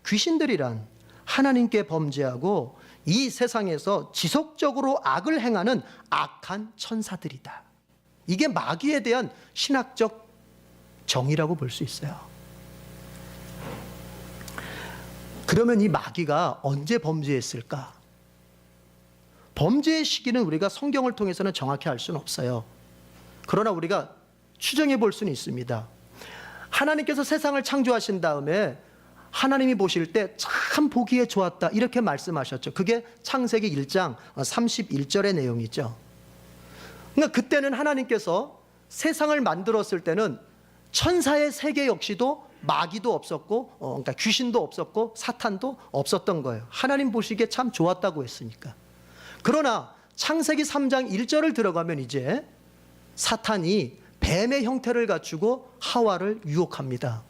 귀신들이란 하나님께 범죄하고 이 세상에서 지속적으로 악을 행하는 악한 천사들이다. 이게 마귀에 대한 신학적 정의라고 볼 수 있어요. 그러면 이 마귀가 언제 범죄했을까? 범죄의 시기는 우리가 성경을 통해서는 정확히 알 수는 없어요. 그러나 우리가 추정해 볼 수는 있습니다. 하나님께서 세상을 창조하신 다음에 하나님이 보실 때 참 보기에 좋았다 이렇게 말씀하셨죠. 그게 창세기 1장 31절의 내용이죠. 그러니까 그때는 하나님께서 세상을 만들었을 때는 천사의 세계 역시도 마귀도 없었고 그러니까 귀신도 없었고 사탄도 없었던 거예요. 하나님 보시기에 참 좋았다고 했으니까. 그러나 창세기 3장 1절을 들어가면 이제 사탄이 뱀의 형태를 갖추고 하와를 유혹합니다.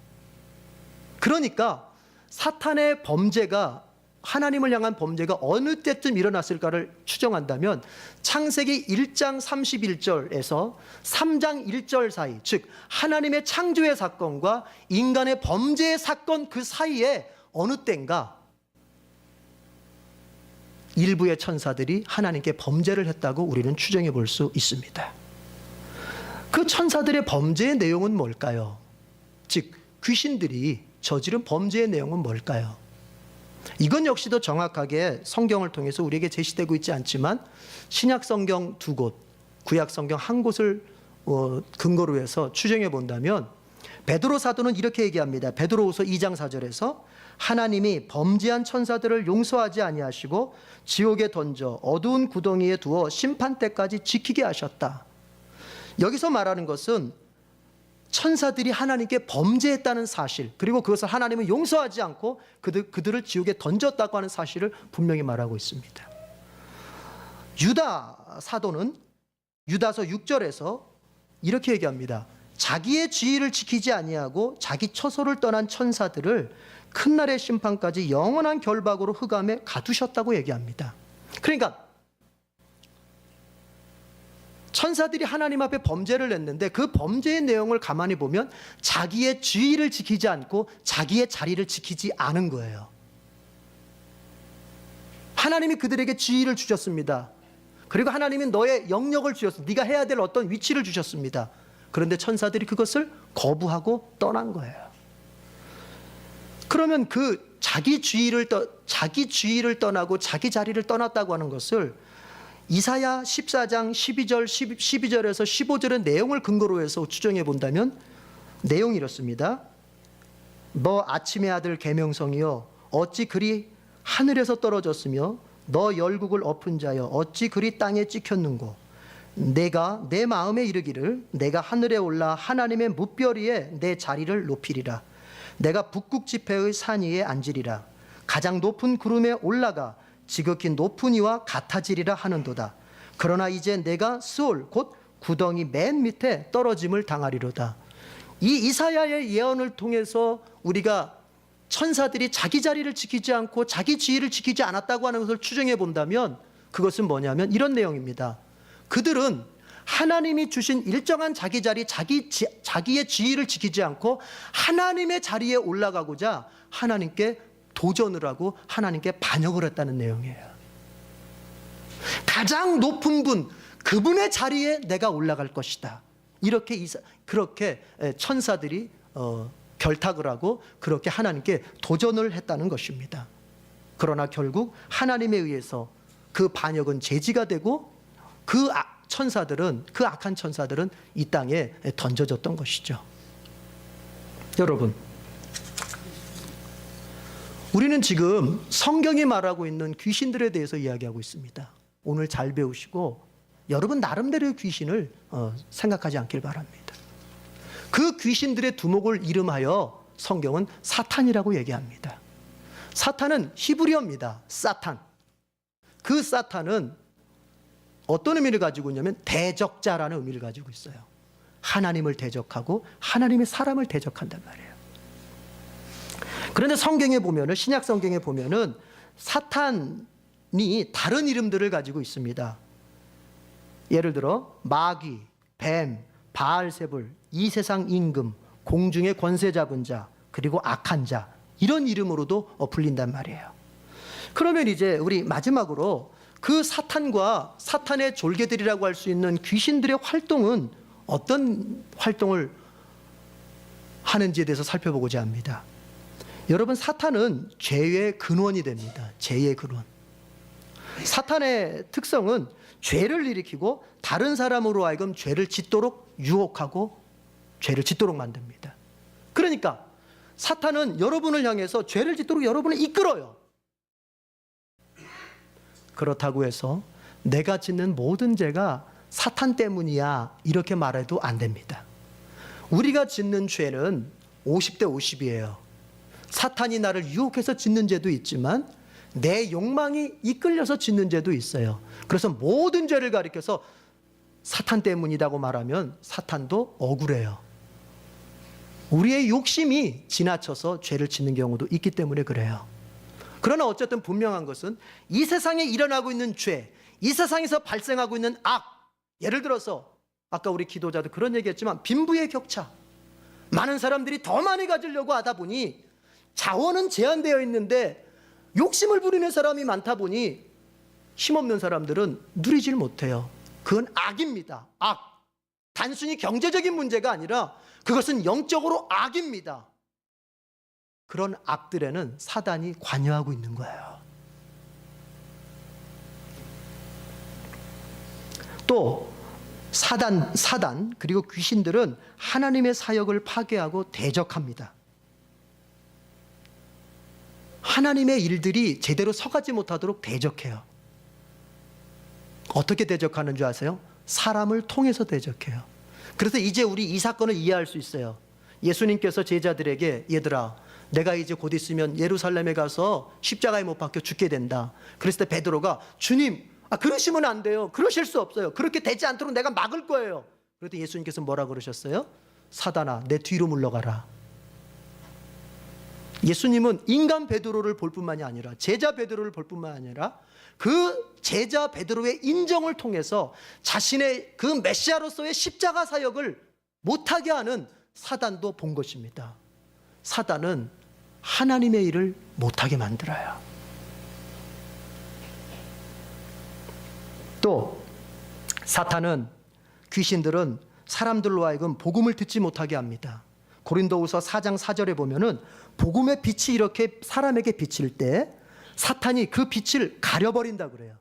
그러니까 사탄의 범죄가, 하나님을 향한 범죄가 어느 때쯤 일어났을까를 추정한다면 창세기 1장 31절에서 3장 1절 사이, 즉 하나님의 창조의 사건과 인간의 범죄의 사건 그 사이에 어느 때인가 일부의 천사들이 하나님께 범죄를 했다고 우리는 추정해 볼 수 있습니다. 그 천사들의 범죄의 내용은 뭘까요? 즉 귀신들이 저지른 범죄의 내용은 뭘까요? 이건 역시도 정확하게 성경을 통해서 우리에게 제시되고 있지 않지만 신약 성경 2곳, 구약 성경 1곳을 근거로 해서 추정해 본다면 베드로 사도는 이렇게 얘기합니다. 베드로후서 2장 4절에서 하나님이 범죄한 천사들을 용서하지 아니하시고 지옥에 던져 어두운 구덩이에 두어 심판 때까지 지키게 하셨다. 여기서 말하는 것은 천사들이 하나님께 범죄했다는 사실, 그리고 그것을 하나님은 용서하지 않고 그들을 지옥에 던졌다고 하는 사실을 분명히 말하고 있습니다. 유다 사도는 유다서 6절에서 이렇게 얘기합니다. 자기의 지위를 지키지 아니하고 자기 처소를 떠난 천사들을 큰 날의 심판까지 영원한 결박으로 흑암에 가두셨다고 얘기합니다. 그러니까 천사들이 하나님 앞에 범죄를 했는데 그 범죄의 내용을 가만히 보면 자기의 지위를 지키지 않고 자기의 자리를 지키지 않은 거예요. 하나님이 그들에게 지위를 주셨습니다. 그리고 하나님이 너의 영역을 주셨습니다. 네가 해야 될 어떤 위치를 주셨습니다. 그런데 천사들이 그것을 거부하고 떠난 거예요. 그러면 그 자기 지위를 떠나고 자기 자리를 떠났다고 하는 것을 이사야 14장 12절에서 15절의 내용을 근거로 해서 추정해 본다면 내용이 이렇습니다. 너 아침의 아들 계명성이여 어찌 그리 하늘에서 떨어졌으며 너 열국을 엎은 자여 어찌 그리 땅에 찍혔는고 내가 내 마음에 이르기를 내가 하늘에 올라 하나님의 무별 위에 내 자리를 높이리라. 내가 북극 지폐의 산 위에 앉으리라. 가장 높은 구름에 올라가 지극히 높은 이와 같아지리라 하는도다. 그러나 이제 내가 스올 곧 구덩이 맨 밑에 떨어짐을 당하리로다. 이 이사야의 예언을 통해서 우리가 천사들이 자기 자리를 지키지 않고 자기 지위를 지키지 않았다고 하는 것을 추정해 본다면 그것은 뭐냐면 이런 내용입니다. 그들은 하나님이 주신 일정한 자기 자리, 자기의 지위를 지키지 않고 하나님의 자리에 올라가고자 하나님께 도전을 하고 하나님께 반역을 했다는 내용이에요. 가장 높은 분, 그분의 자리에 내가 올라갈 것이다. 그렇게 천사들이 결탁을 하고 그렇게 하나님께 도전을 했다는 것입니다. 그러나 결국 하나님에 의해서 그 반역은 제지가 되고 그 악한 천사들은 이 땅에 던져졌던 것이죠. 여러분, 우리는 지금 성경이 말하고 있는 귀신들에 대해서 이야기하고 있습니다. 오늘 잘 배우시고 여러분 나름대로의 귀신을 생각하지 않길 바랍니다. 그 귀신들의 두목을 이름하여 성경은 사탄이라고 얘기합니다. 사탄은 히브리어입니다. 사탄. 그 사탄은 어떤 의미를 가지고 있냐면 대적자라는 의미를 가지고 있어요. 하나님을 대적하고 하나님의 사람을 대적한단 말이에요. 그런데 성경에 보면은, 신약 성경에 보면은 사탄이 다른 이름들을 가지고 있습니다. 예를 들어 마귀, 뱀, 바알세불, 이 세상 임금, 공중의 권세 잡은 자, 그리고 악한 자, 이런 이름으로도 불린단 말이에요. 그러면 이제 우리 마지막으로 그 사탄과 사탄의 졸개들이라고 할 수 있는 귀신들의 활동은 어떤 활동을 하는지에 대해서 살펴보고자 합니다. 여러분, 사탄은 죄의 근원이 됩니다. 죄의 근원. 사탄의 특성은 죄를 일으키고 다른 사람으로 하여금 죄를 짓도록 유혹하고 죄를 짓도록 만듭니다. 그러니까 사탄은 여러분을 향해서 죄를 짓도록 여러분을 이끌어요. 그렇다고 해서 내가 짓는 모든 죄가 사탄 때문이야 이렇게 말해도 안 됩니다. 우리가 짓는 죄는 50대 50이에요. 사탄이 나를 유혹해서 짓는 죄도 있지만 내 욕망이 이끌려서 짓는 죄도 있어요. 그래서 모든 죄를 가리켜서 사탄 때문이라고 말하면 사탄도 억울해요. 우리의 욕심이 지나쳐서 죄를 짓는 경우도 있기 때문에 그래요. 그러나 어쨌든 분명한 것은 이 세상에 일어나고 있는 죄, 이 세상에서 발생하고 있는 악, 예를 들어서 아까 우리 기도자도 그런 얘기했지만 빈부의 격차, 많은 사람들이 더 많이 가지려고 하다 보니 자원은 제한되어 있는데 욕심을 부리는 사람이 많다 보니 힘없는 사람들은 누리질 못해요. 그건 악입니다. 악. 단순히 경제적인 문제가 아니라 그것은 영적으로 악입니다. 그런 악들에는 사단이 관여하고 있는 거예요. 또 사단 그리고 귀신들은 하나님의 사역을 파괴하고 대적합니다. 하나님의 일들이 제대로 서가지 못하도록 대적해요. 어떻게 대적하는 줄 아세요? 사람을 통해서 대적해요. 그래서 이제 우리 이 사건을 이해할 수 있어요. 예수님께서 제자들에게 얘들아, 내가 이제 곧 있으면 예루살렘에 가서 십자가에 못 박혀 죽게 된다. 그랬을 때 베드로가 주님, 그러시면 안 돼요. 그러실 수 없어요. 그렇게 되지 않도록 내가 막을 거예요. 그랬더니 예수님께서 뭐라 그러셨어요? 사단아, 내 뒤로 물러가라. 예수님은 인간 베드로를 볼 뿐만이 아니라 제자 베드로를 볼 뿐만 아니라 그 제자 베드로의 인정을 통해서 자신의 그 메시아로서의 십자가 사역을 못하게 하는 사단도 본 것입니다. 사단은 하나님의 일을 못하게 만들어요. 또 사탄은, 귀신들은 사람들로 하여금 복음을 듣지 못하게 합니다. 고린도후서 4장 4절에 보면은 복음의 빛이 이렇게 사람에게 비칠 때 사탄이 그 빛을 가려버린다 그래요.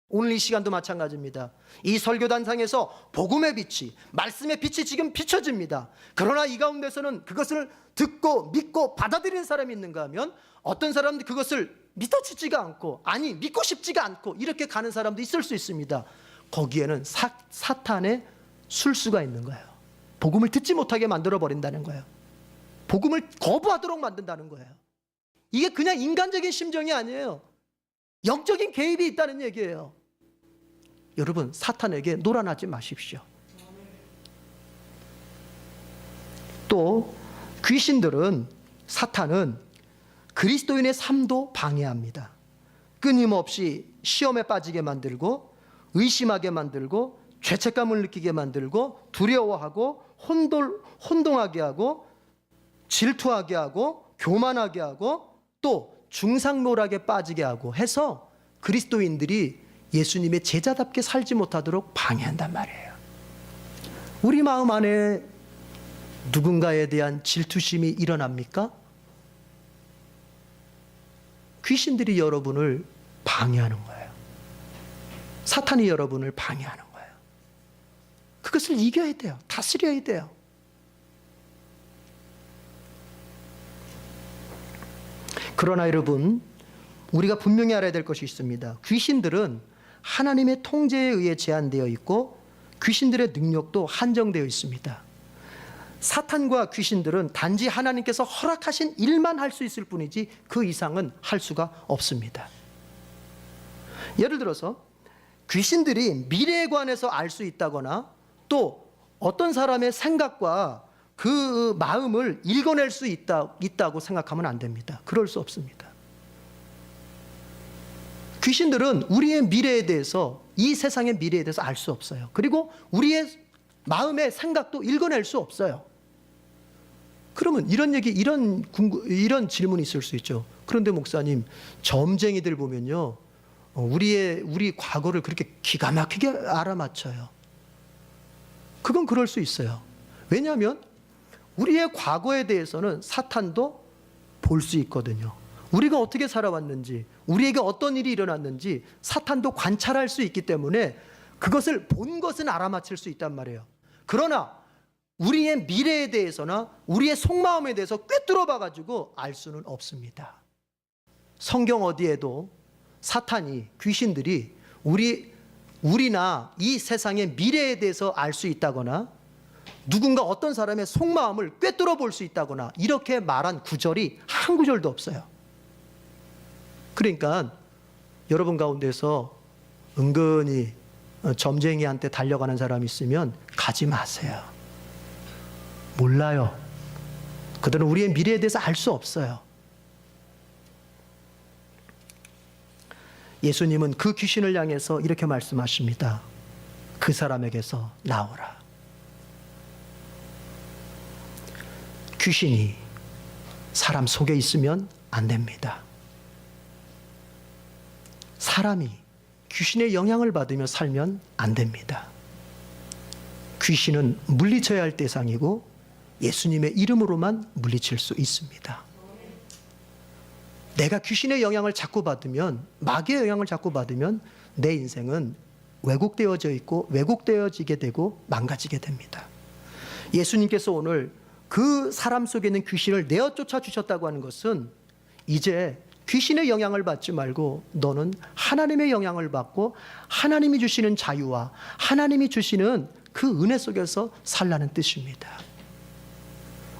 오늘 이 시간도 마찬가지입니다. 이 설교단상에서 복음의 빛이, 말씀의 빛이 지금 비춰집니다. 그러나 이 가운데서는 그것을 듣고 믿고 받아들이는 사람이 있는가 하면 어떤 사람들 그것을 믿어주지가 않고, 아니 믿고 싶지가 않고 이렇게 가는 사람도 있을 수 있습니다. 거기에는 사탄의 술수가 있는 거예요. 복음을 듣지 못하게 만들어 버린다는 거예요. 복음을 거부하도록 만든다는 거예요. 이게 그냥 인간적인 심정이 아니에요. 영적인 개입이 있다는 얘기예요. 여러분, 사탄에게 놀아나지 마십시오. 또 귀신들은, 사탄은 그리스도인의 삶도 방해합니다. 끊임없이 시험에 빠지게 만들고, 의심하게 만들고, 죄책감을 느끼게 만들고, 두려워하고, 혼동하게 하고, 질투하게 하고, 교만하게 하고, 또 중상모락에 빠지게 하고 해서 그리스도인들이 예수님의 제자답게 살지 못하도록 방해한단 말이에요. 우리 마음 안에 누군가에 대한 질투심이 일어납니까? 귀신들이 여러분을 방해하는 거예요. 사탄이 여러분을 방해하는 거예요. 그것을 이겨야 돼요. 다스려야 돼요. 그러나 여러분, 우리가 분명히 알아야 될 것이 있습니다. 귀신들은 하나님의 통제에 의해 제한되어 있고 귀신들의 능력도 한정되어 있습니다. 사탄과 귀신들은 단지 하나님께서 허락하신 일만 할 수 있을 뿐이지 그 이상은 할 수가 없습니다. 예를 들어서 귀신들이 미래에 관해서 알 수 있다거나 또 어떤 사람의 생각과 그 마음을 읽어낼 수 있다고 생각하면 안 됩니다. 그럴 수 없습니다. 귀신들은 우리의 미래에 대해서, 이 세상의 미래에 대해서 알 수 없어요. 그리고 우리의 마음의 생각도 읽어낼 수 없어요. 그러면 이런 질문이 있을 수 있죠. 그런데 목사님, 점쟁이들 보면요, 우리 과거를 그렇게 기가 막히게 알아맞혀요. 그건 그럴 수 있어요. 왜냐하면 우리의 과거에 대해서는 사탄도 볼 수 있거든요. 우리가 어떻게 살아왔는지, 우리에게 어떤 일이 일어났는지 사탄도 관찰할 수 있기 때문에 그것을 본 것은 알아맞힐 수 있단 말이에요. 그러나 우리의 미래에 대해서나 우리의 속마음에 대해서 꿰뚫어 봐가지고 알 수는 없습니다. 성경 어디에도 사탄이, 귀신들이 우리나 이 세상의 미래에 대해서 알 수 있다거나 누군가 어떤 사람의 속마음을 꿰뚫어 볼 수 있다거나 이렇게 말한 구절이 한 구절도 없어요. 그러니까 여러분 가운데서 은근히 점쟁이한테 달려가는 사람이 있으면 가지 마세요. 몰라요. 그들은 우리의 미래에 대해서 알 수 없어요. 예수님은 그 귀신을 향해서 이렇게 말씀하십니다. 그 사람에게서 나오라. 귀신이 사람 속에 있으면 안 됩니다. 사람이 귀신의 영향을 받으며 살면 안 됩니다. 귀신은 물리쳐야 할 대상이고 예수님의 이름으로만 물리칠 수 있습니다. 내가 귀신의 영향을 자꾸 받으면, 마귀의 영향을 자꾸 받으면 내 인생은 왜곡되어져 있고 왜곡되어지게 되고 망가지게 됩니다. 예수님께서 오늘 그 사람 속에 있는 귀신을 내어 쫓아 주셨다고 하는 것은 이제 귀신의 영향을 받지 말고 너는 하나님의 영향을 받고 하나님이 주시는 자유와 하나님이 주시는 그 은혜 속에서 살라는 뜻입니다.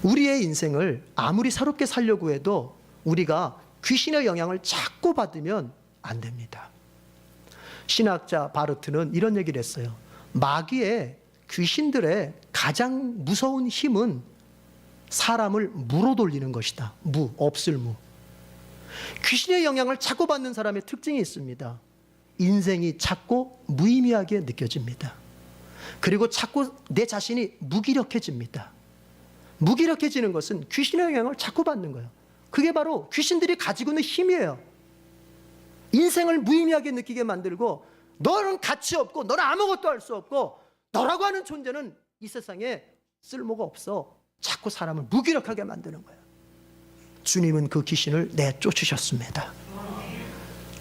우리의 인생을 아무리 새롭게 살려고 해도 우리가 귀신의 영향을 자꾸 받으면 안 됩니다. 신학자 바르트는 이런 얘기를 했어요. 마귀의, 귀신들의 가장 무서운 힘은 사람을 무로 돌리는 것이다. 없을 무. 귀신의 영향을 자꾸 받는 사람의 특징이 있습니다. 인생이 자꾸 무의미하게 느껴집니다. 그리고 자꾸 내 자신이 무기력해집니다. 무기력해지는 것은 귀신의 영향을 자꾸 받는 거예요. 그게 바로 귀신들이 가지고 있는 힘이에요. 인생을 무의미하게 느끼게 만들고 너는 가치 없고 너는 아무것도 할 수 없고 너라고 하는 존재는 이 세상에 쓸모가 없어. 자꾸 사람을 무기력하게 만드는 거예요. 주님은 그 귀신을 내쫓으셨습니다.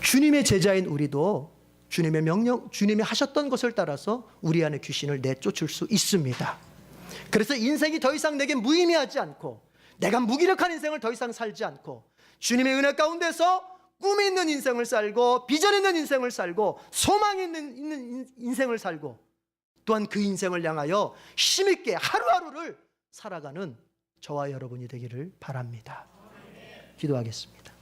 주님의 제자인 우리도 주님의 명령, 주님이 하셨던 것을 따라서 우리 안에 귀신을 내쫓을 수 있습니다. 그래서 인생이 더 이상 내게 무의미하지 않고 내가 무기력한 인생을 더 이상 살지 않고 주님의 은혜 가운데서 꿈이 있는 인생을 살고 비전 있는 인생을 살고 소망이 있는 인생을 살고 또한 그 인생을 향하여 힘있게 하루하루를 살아가는 저와 여러분이 되기를 바랍니다. 기도하겠습니다.